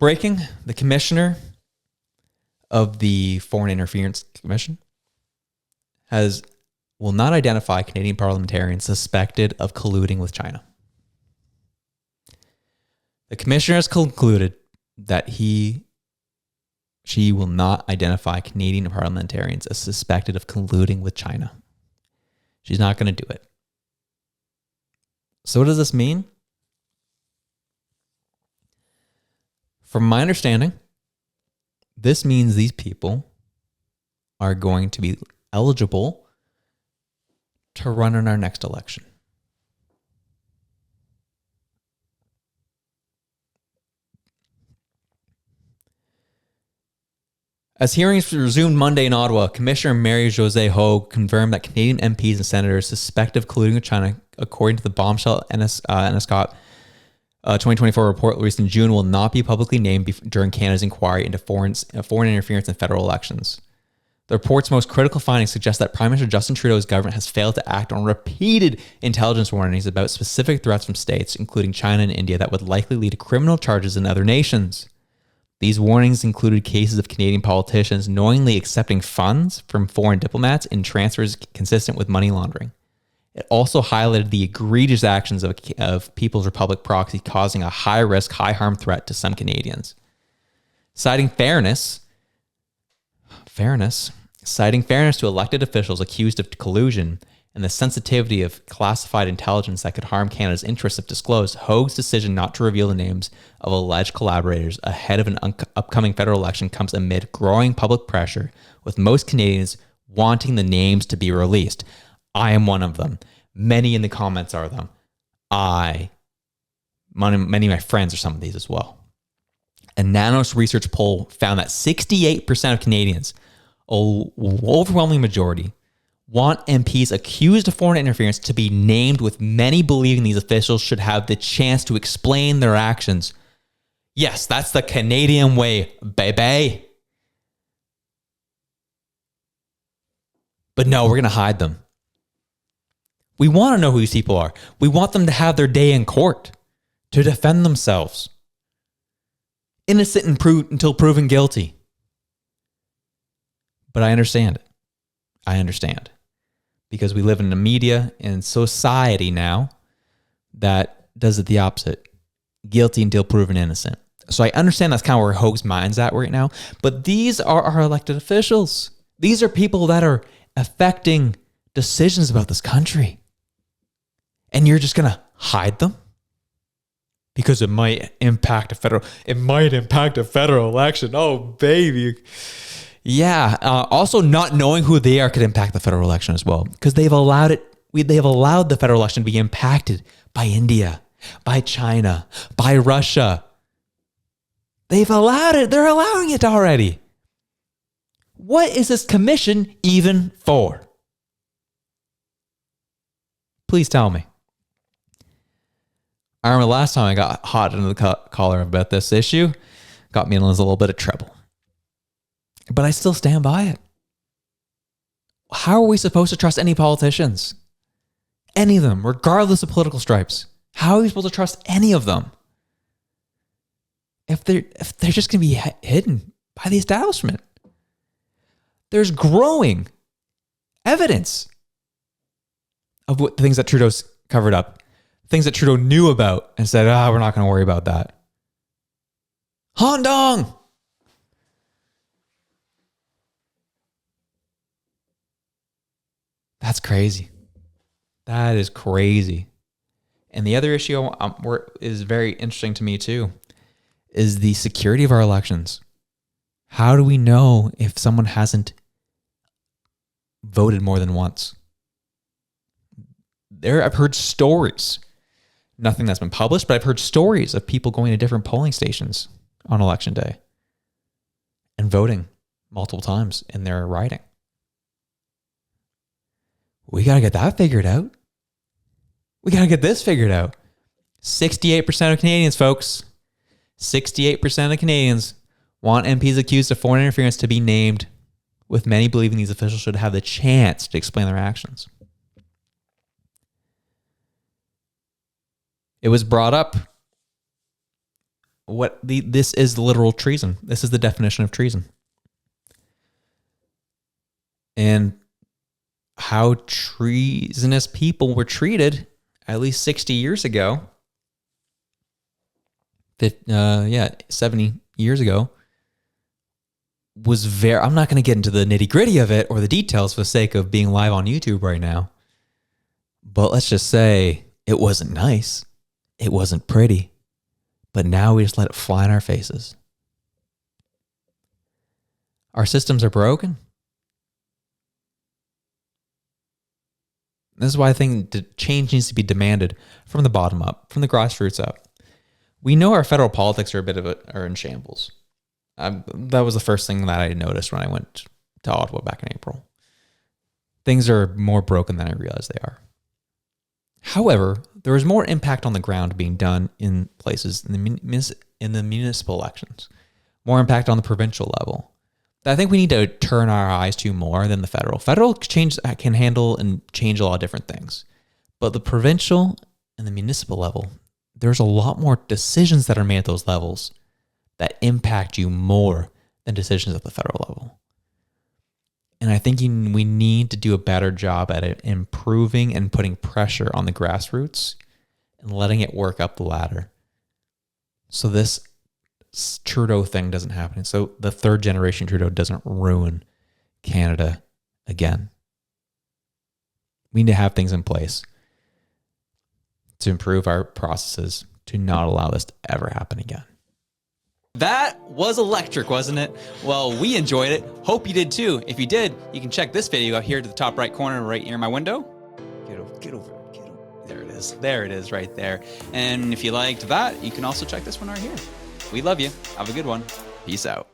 Breaking, the commissioner of the Foreign Interference Commission will not identify Canadian parliamentarians suspected of colluding with China. The commissioner has concluded that she will not identify Canadian parliamentarians as suspected of colluding with China. She's not going to do it. So what does this mean? From my understanding, this means these people are going to be eligible to run in our next election. As hearings resumed Monday in Ottawa, Commissioner Mary-Josée Hogue confirmed that Canadian MPs and senators suspected of colluding with China, according to the bombshell NSCOP 2024 report released in June, will not be publicly named during Canada's inquiry into foreign interference in federal elections. The report's most critical findings suggest that Prime Minister Justin Trudeau's government has failed to act on repeated intelligence warnings about specific threats from states, including China and India, that would likely lead to criminal charges in other nations. These warnings included cases of Canadian politicians knowingly accepting funds from foreign diplomats in transfers consistent with money laundering. It also highlighted the egregious actions of People's Republic proxy causing a high-risk, high-harm threat to some Canadians. Citing fairness to elected officials accused of collusion and the sensitivity of classified intelligence that could harm Canada's interests if disclosed, Hogue's decision not to reveal the names of alleged collaborators ahead of an upcoming federal election comes amid growing public pressure, with most Canadians wanting the names to be released. I am one of them. Many in the comments are them. Many of my friends are some of these as well. A Nanos research poll found that 68% of Canadians, an overwhelming majority, want MPs accused of foreign interference to be named, with many believing these officials should have the chance to explain their actions. Yes, that's the Canadian way, baby. But no, we're going to hide them. We want to know who these people are. We want them to have their day in court to defend themselves. Innocent until proven guilty. But I understand it. I understand. Because we live in a media and society now that does it the opposite. Guilty until proven innocent. So I understand that's kind of where Hogue's mind's at right now. But these are our elected officials. These are people that are affecting decisions about this country. And you're just going to hide them? Because it might impact a federal election. Oh, baby. Yeah. Also, not knowing who they are could impact the federal election as well, because they've allowed the federal election to be impacted by India, by China, by Russia. They've allowed it. They're allowing it already. What is this commission even for? Please tell me. I remember last time I got hot into the collar about this issue, got me in a little bit of trouble. But I still stand by it. How are we supposed to trust any politicians? Any of them, regardless of political stripes. How are we supposed to trust any of them? If they're just going to be hidden by the establishment. There's growing evidence of what the things that Trudeau's covered up. Things that Trudeau knew about and said, we're not going to worry about that. Han Dong! That's crazy. That is crazy. And the other issue is very interesting to me too, is the security of our elections. How do we know if someone hasn't voted more than once? I've heard stories, nothing that's been published, but I've heard stories of people going to different polling stations on election day and voting multiple times in their riding. We got to get that figured out. We got to get this figured out. 68% of Canadians, folks, 68% of Canadians want MPs accused of foreign interference to be named, with many believing these officials should have the chance to explain their actions. It was brought up this is literal treason. This is the definition of treason. And how treasonous people were treated at least 60 years ago, 70 years ago, was very, I'm not going to get into the nitty gritty of it or the details for the sake of being live on YouTube right now. But let's just say it wasn't nice. It wasn't pretty. But now we just let it fly in our faces. Our systems are broken. This is why I think the change needs to be demanded from the bottom up, from the grassroots up. We know our federal politics are in shambles. That was the first thing that I noticed when I went to Ottawa back in April. Things are more broken than I realized they are. However, there is more impact on the ground being done in places in the municipal elections. More impact on the provincial level. That I think we need to turn our eyes to more than the federal. Federal can handle and change a lot of different things. But the provincial and the municipal level, there's a lot more decisions that are made at those levels that impact you more than decisions at the federal level. And I think we need to do a better job at it, improving and putting pressure on the grassroots and letting it work up the ladder. So this Trudeau thing doesn't happen. So the third generation Trudeau doesn't ruin Canada again. We need to have things in place to improve our processes to not allow this to ever happen again. That was electric, wasn't it? Well, we enjoyed it. Hope you did too. If you did, you can check this video out here to the top right corner right near my window. Get over. There it is. There it is right there. And if you liked that, you can also check this one right here. We love you. Have a good one. Peace out.